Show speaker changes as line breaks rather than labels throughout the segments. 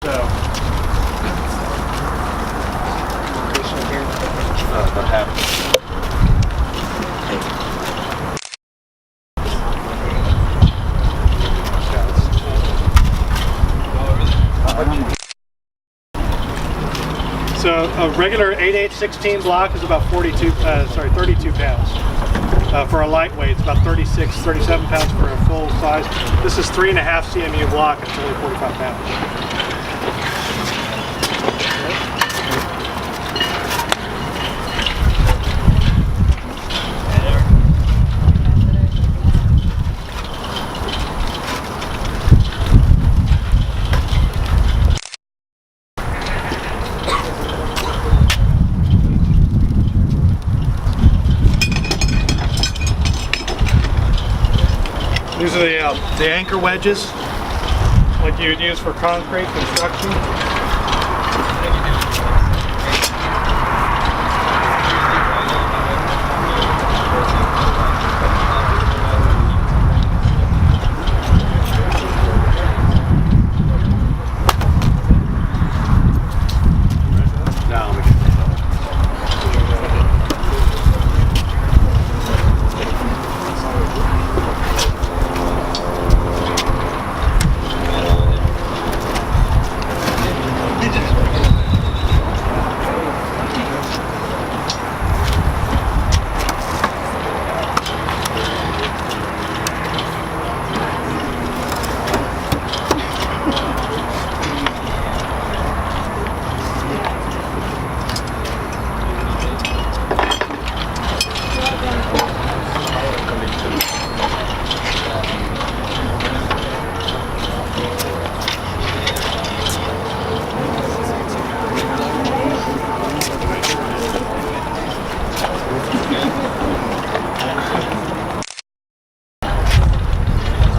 So.
What happened?
So a regular 8/8/16 block is about 32 pounds. For a lightweight, it's about 36, 37 pounds for a full size. This is 3.5 CMU block. It's only 45 pounds. These are the anchor wedges, like you would use for concrete construction.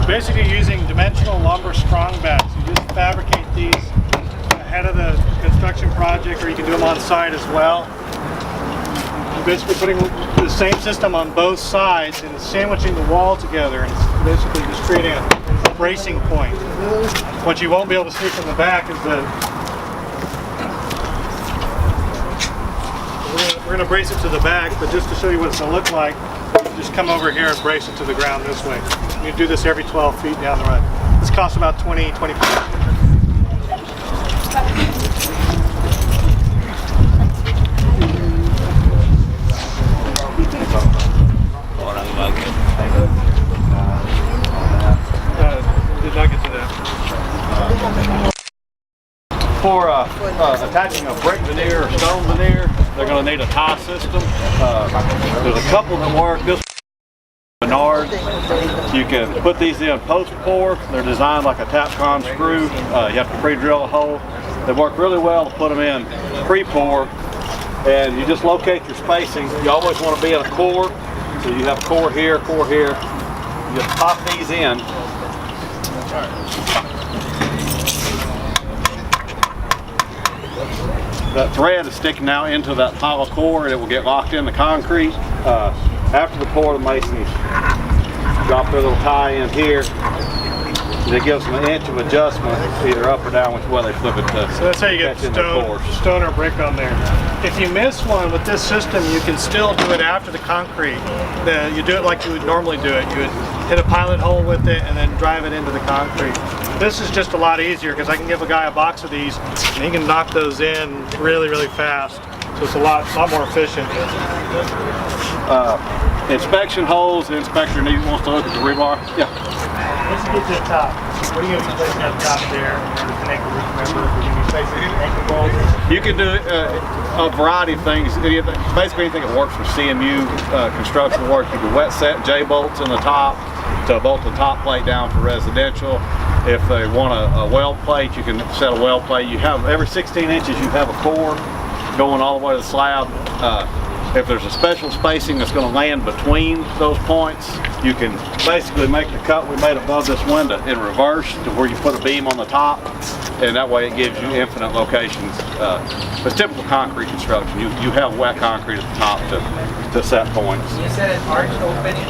Basically using dimensional lumber strong bats. You just fabricate these ahead of the construction project, or you can do them on site as well. You're basically putting the same system on both sides and sandwiching the wall together, and it's basically just creating a bracing point. What you won't be able to see from the back is that we're going to brace it to the back, but just to show you what it's going to look like, just come over here and brace it to the ground this way. You do this every 12 feet down the road. This costs about $20, $25. Did not get to that.
For attaching a brick veneer or stone veneer, they're going to need a tie system. There's a couple that work. This Bernard, you can put these in post pour. They're designed like a Tapcon screw. You have to pre-drill a hole. They work really well to put them in pre-pour, and you just locate your spacing. You always want to be in a core, so you have core here, core here. You just pop these in. That thread is sticking now into that hollow core, and it will get locked in the concrete. After the pour, the masons drop their little tie in here, and it gives them an inch of adjustment, either up or down, which way they flip it to.
So that's how you get stone or brick on there. If you miss one with this system, you can still do it after the concrete. You do it like you would normally do it. You would hit a pilot hole with it and then drive it into the concrete. This is just a lot easier because I can give a guy a box of these and he can knock those in really, really fast. So it's a lot more efficient.
Inspection holes, the inspector wants to look at the rebar. Yeah.
Once you get to the top, what are you going to be placing at the top there to connect the roof member? Are you going to be placing anchor bolts?
You can do a variety of things. Basically anything that works for CMU construction work. You can wet set J-bolts in the top to bolt the top plate down for residential. If they want a weld plate, you can set a weld plate. You have every 16 inches you have a core going all the way to the slab. If there's a special spacing that's going to land between those points, you can basically make the cut we made above this window in reverse to where you put a beam on the top, and that way it gives you infinite locations. It's typical concrete construction. You have wet concrete at the top to set points.
You said an arch opening,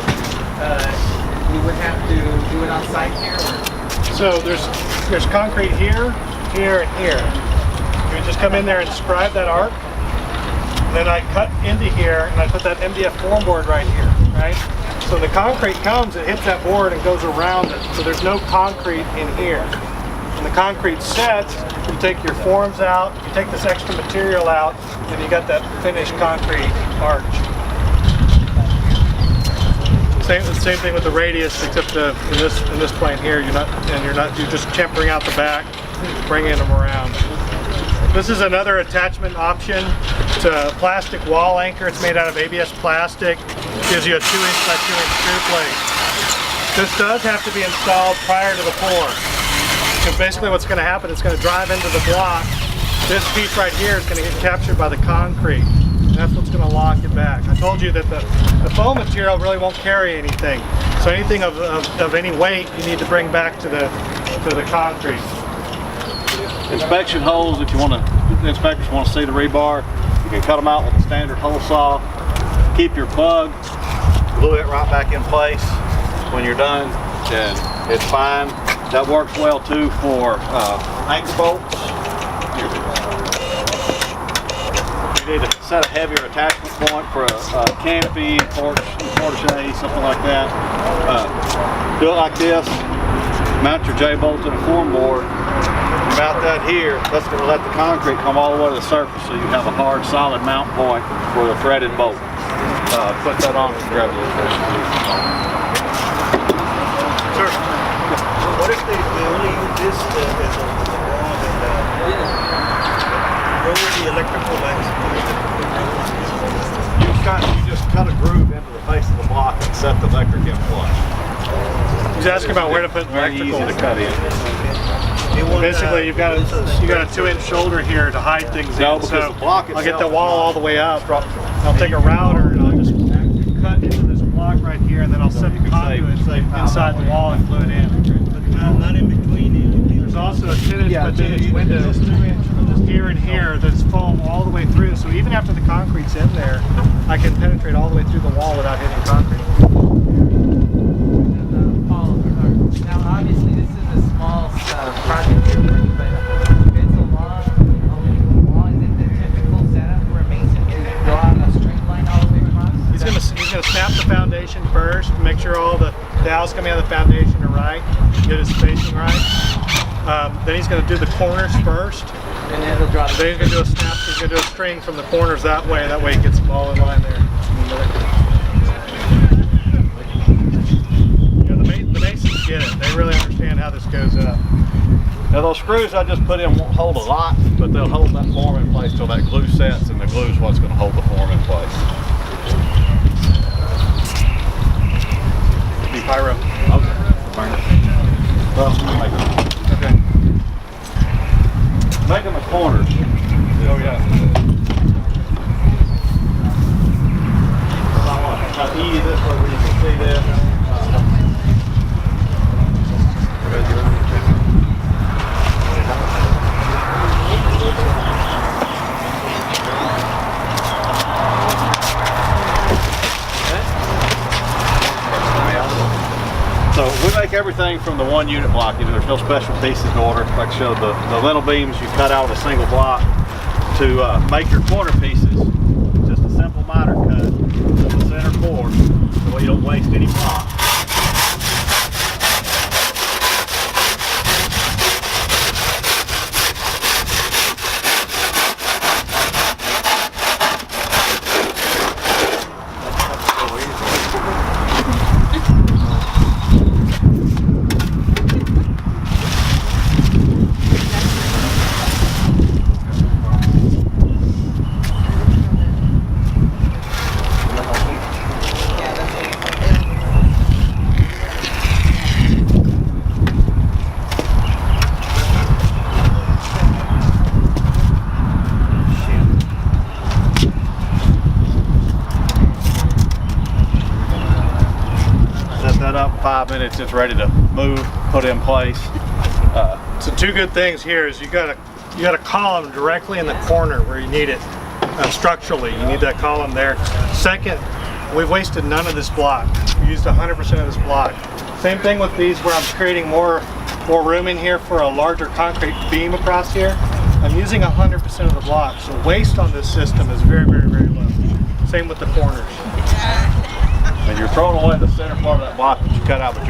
you would have to do it on site here? Or?
So there's concrete here, here, and here. You just come in there and scribe that arc. And then I cut into here, and I put that MDF form board right here, right? So when the concrete comes, it hits that board and goes around it. So there's no concrete in here. When the concrete sets, you take your forms out, you take this extra material out, and you got that finished concrete arch. Same thing with the radius, except in this plane here, you're just tempering out the back, bringing them around. This is another attachment option. It's a plastic wall anchor. It's made out of ABS plastic. Gives you a 2-inch by 2-inch screw plate. This does have to be installed prior to the pour. Because basically what's going to happen, it's going to drive into the block. This piece right here is going to get captured by the concrete. And that's what's going to lock it back. I told you that the foam material really won't carry anything. So anything of any weight you need to bring back to the concrete.
Inspection holes, if you want to, the inspectors want to see the rebar, you can cut them out with a standard hole saw. Keep your plug, glue it right back in place when you're done, and it's fine. That works well too for anchor bolts. You need to set a heavier attachment point for a canopy, porch, something like that. Do it like this. Mount your J-bolt in a form board. Mount that here. That's going to let the concrete come all the way to the surface, so you have a hard, solid mount point for the threaded bolt. Put that on and grab the location.
Sure.
What if they only use this as a wall and where would the electrical lines?
You just cut a groove into the face of the block and set the electric in flush.
He's asking about where to put
Very easy
electrical.
to cut in.
Basically, you've got a 2-inch shoulder here to hide things
No,
in.
because
So
the block
I'll get
itself
the wall all the way up. I'll take a router and I'll just cut into this block right here, and then I'll set the conduit inside the wall and glue it in.
Not in between.
There's also a 10-inch by 10-inch window here and here that's foam all the way through. So even after the concrete's in there, I can penetrate all the way through the wall without hitting concrete.
Now, obviously, this is a small project here, but if it's a long, is it the typical setup where a mason can draw out a straight line all the way across?
He's gonna snap the foundation first, make sure all the dowels coming out of the foundation are right, get his spacing right. Then he's gonna do the corners first.
And then he'll draw the
Then he's gonna do a snap. He's gonna do a string from the corners that way. That way he gets them all in line there. The masons get it. They really understand how this goes up.
Now those screws I just put in won't hold a lot, but they'll hold that form in place till that glue sets, and the glue is what's going to hold the form in place.
Be pyro.
Okay. Well, make them.
Okay.
Make them a corner.
Oh yeah.
Now easy this way where you can see this. So we make everything from the one unit block. There's no special pieces to order. Like I showed, the lintel beams you cut out of a single block. To make your corner pieces, just a simple miter cut to the center core, so you don't waste any block. Up 5 minutes, it's ready to move, put in place.
So two good things here is you got a column directly in the corner where you need it structurally. You need that column there. Second, we've wasted none of this block. We used 100% of this block. Same thing with these where I'm creating more more room in here for a larger concrete beam across here. I'm using 100% of the block, so waste on this system is very, very, very low. Same with the corners.
And you're throwing away the center part of that block that you cut out, but you're